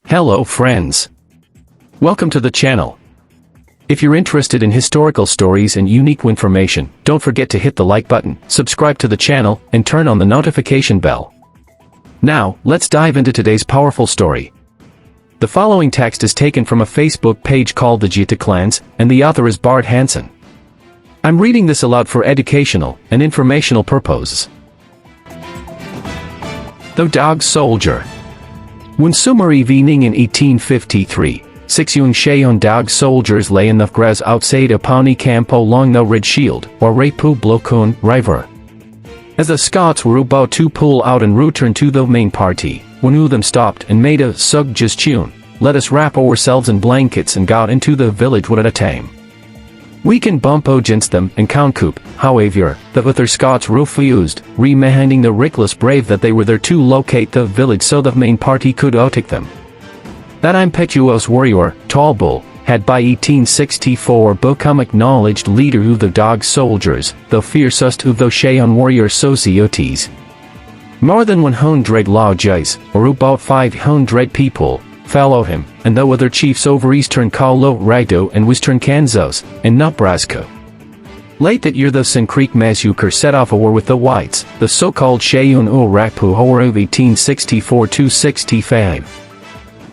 Hello friends. Welcome to the channel. If you're interested in historical stories and unique information, don't forget to hit the like button, subscribe to the channel, and turn on the notification bell. Now, let's dive into today's powerful story. The following text is taken from a Facebook page called The Jita Clans, and the author is Bart Hansen. I'm reading this aloud for educational and informational purposes. The Dog Soldier. One summer evening in 1853, 6 young Cheyenne Dog Soldiers lay in the grass outside a Pawnee camp along the Red Shield, or Repu Blokun, River. As the Scots were about to pull out and return to the main party, one of them stopped and made a suggestion: "Let us wrap ourselves in blankets and go into the village one at a time. We can bump against them and concoup." However, the other Scots refused, reminding the reckless brave that they were there to locate the village so the main party could attack them. That impetuous warrior, Tall Bull, had by 1864 become acknowledged leader of the Dog Soldiers, the fiercest of the Cheyenne warrior societies. More than 100 lodges, or about 500 people, followed him, and the other chiefs over eastern Colorado and western Kansas, and Nebraska. Late that year the Sin Creek Massacre set off a war with the whites, the so-called Cheyenne Repu War of 1864–65.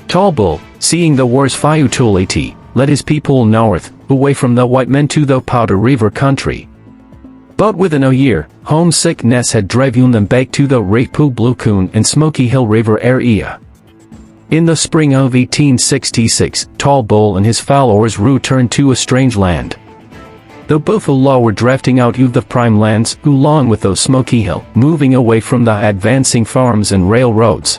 Tall Bull, seeing the war's futility, led his people north, away from the white men to the Powder River country. But within a year, homesickness had driven them back to the Repu Blokun and Smoky Hill River area. In the spring of 1866, Tall Bull and his followers returned to a strange land. The buffalo were drafting out of the prime lands, along with those Smoky Hill, moving away from the advancing farms and railroads.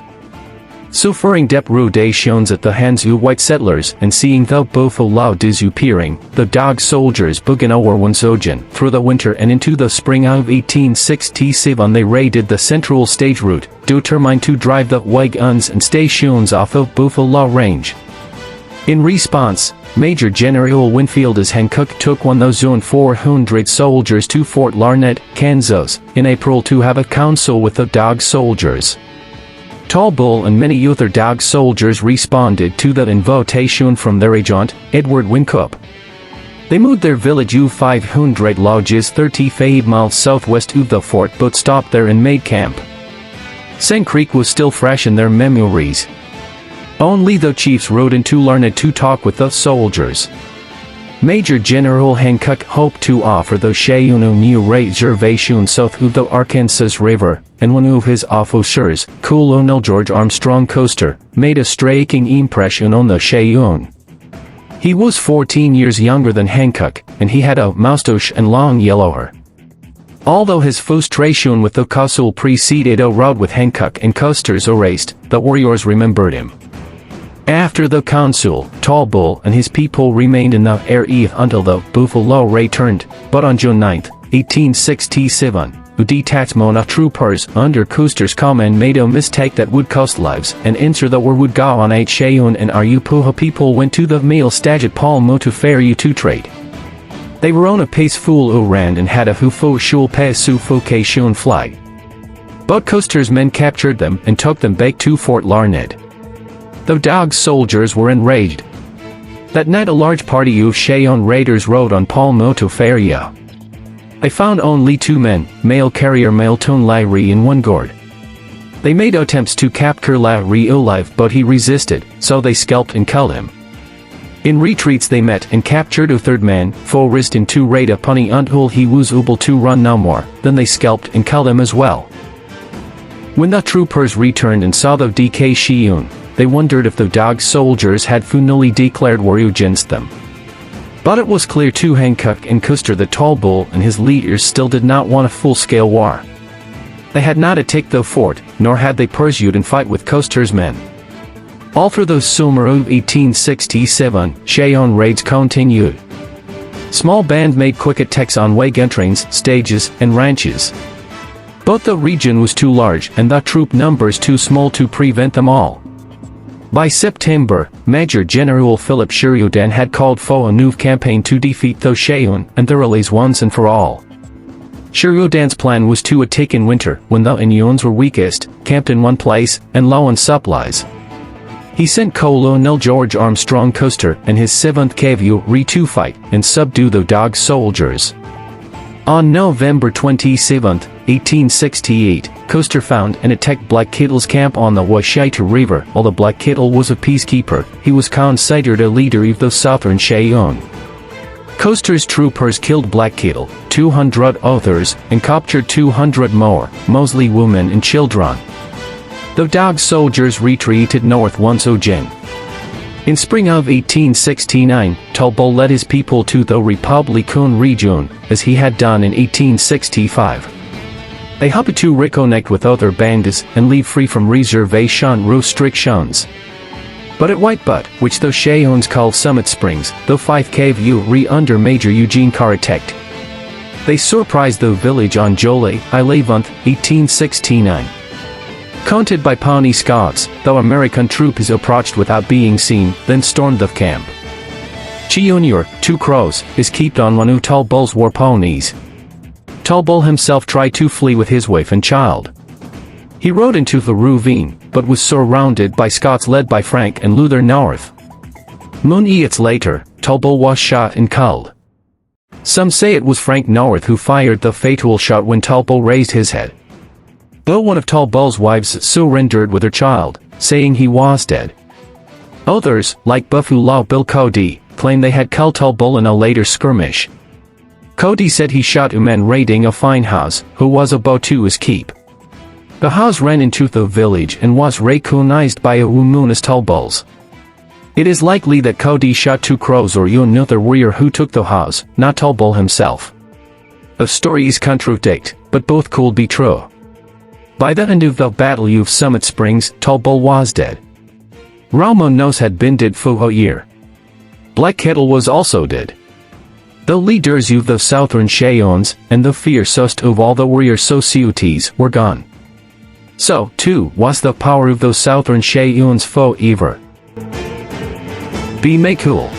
Suffering depredations at the hands of white settlers and seeing the buffalo disappearing, the Dog Soldiers began a war once again. Through the winter and into the spring of 1867 they raided the central stage route, determined to drive the wagons and stations off of Buffalo Range. In response, Major General Winfield S. Hancock took 1,400 soldiers to Fort Larned, Kansas, in April to have a council with the Dog Soldiers. Tall Bull and many other Dog Soldiers responded to that invitation from their agent, Edward Wynkoop. They moved their village of 500 lodges 35 miles southwest of the fort but stopped there and made camp. Sin Creek was still fresh in their memories. Only the chiefs rode into Larned to talk with the soldiers. Major General Hancock hoped to offer the Cheyenne a new reservation south of the Arkansas River, and one of his officers, Colonel George Armstrong Custer, made a striking impression on the Cheyenne. He was 14 years younger than Hancock, and he had a mustache and long yellow hair. Although his frustration with the council preceded a rout with Hancock and Custer's arrest, the warriors remembered him. After the council, Tall Bull and his people remained in the area until the buffalo returned, but on June 9, 1867, a detachment of troopers under Custer's command made a mistake that would cost lives and ensure the war would go on. 8 Cheyenne and Arapaho people went to the mail stage at Palmo to ferry to trade. They were on a peaceful errand and had a official pacification flag. But Custer's men captured them and took them back to Fort Larned. The Dog Soldiers were enraged. That night a large party of Cheyenne raiders rode on Palmo to ferry. They found only 2 men, mail carrier Milton Lowry and one guard. They made attempts to capture Lowry alive but he resisted, so they scalped and killed him. In retreats they met and captured a 3rd man, forced him to raid upon him until he was able to run no more, then they scalped and killed him as well. When the troopers returned and saw the DK Cheyenne, they wondered if the Dog Soldiers had finally declared war against them. But it was clear to Hancock and Custer that Tall Bull and his leaders still did not want a full-scale war. They had not attacked the fort, nor had they pursued and fight with Custer's men. All through the summer of 1867, Cheyenne raids continued. Small bands made quick attacks on wagon trains, stages, and ranches. But the region was too large and the troop numbers too small to prevent them all. By September, Major General Philip Sheridan had called for a new campaign to defeat the Cheyenne and their allies once and for all. Sheridan's plan was to attack in winter, when the Indians were weakest, camped in one place, and low on supplies. He sent Colonel George Armstrong Custer and his 7th Cavalry to fight and subdue the Dog Soldiers. On November 27, 1868, Custer found and attacked Black Kettle's camp on the Washita River. While the Black Kettle was a peacekeeper, he was considered a leader of the Southern Cheyenne. Custer's troopers killed Black Kettle, 200 others, and captured 200 more, mostly women and children. The Dog Soldiers retreated north once again. In spring of 1869, Talbot led his people to the Republican region, as he had done in 1865. They hoped to reconnect with other bandits and leave free from reservation restrictions. But at White Butte, which the Cheyennes call Summit Springs, the 5th Cavalry under Major Eugene Carr attacked. They surprised the village on July 11, 1869. Counted by Pawnee Scots, though American troops approached without being seen, then stormed the camp. Cheyenne, 2 Crows, is kept on one of Talbot's war ponies. Talbot himself tried to flee with his wife and child. He rode into the ravine, but was surrounded by Scots led by Frank and Luther North. Months later, Talbot was shot and killed. Some say it was Frank North who fired the fatal shot when Talbot raised his head. Though one of Talbot's wives surrendered with her child, saying he was dead. Others, like Buffalo Bill Cody, claim they had killed Talbot in a later skirmish. Cody said he shot a man raiding a fine house, who was about to escape. The house ran into the village and was recognized by a woman as Talbot's. It is likely that Cody shot 2 Crows or another warrior who took the house, not Talbot himself. The stories contradict, but both could be true. By the end of the Battle of Summit Springs, Talbot was dead. Romanos had been dead for a year. Black Kettle was also dead. The leaders of the Southern Cheyennes, and the fiercest of all the warrior societies, were gone. So, too, was the power of those Southern Cheyennes forever. Be cool.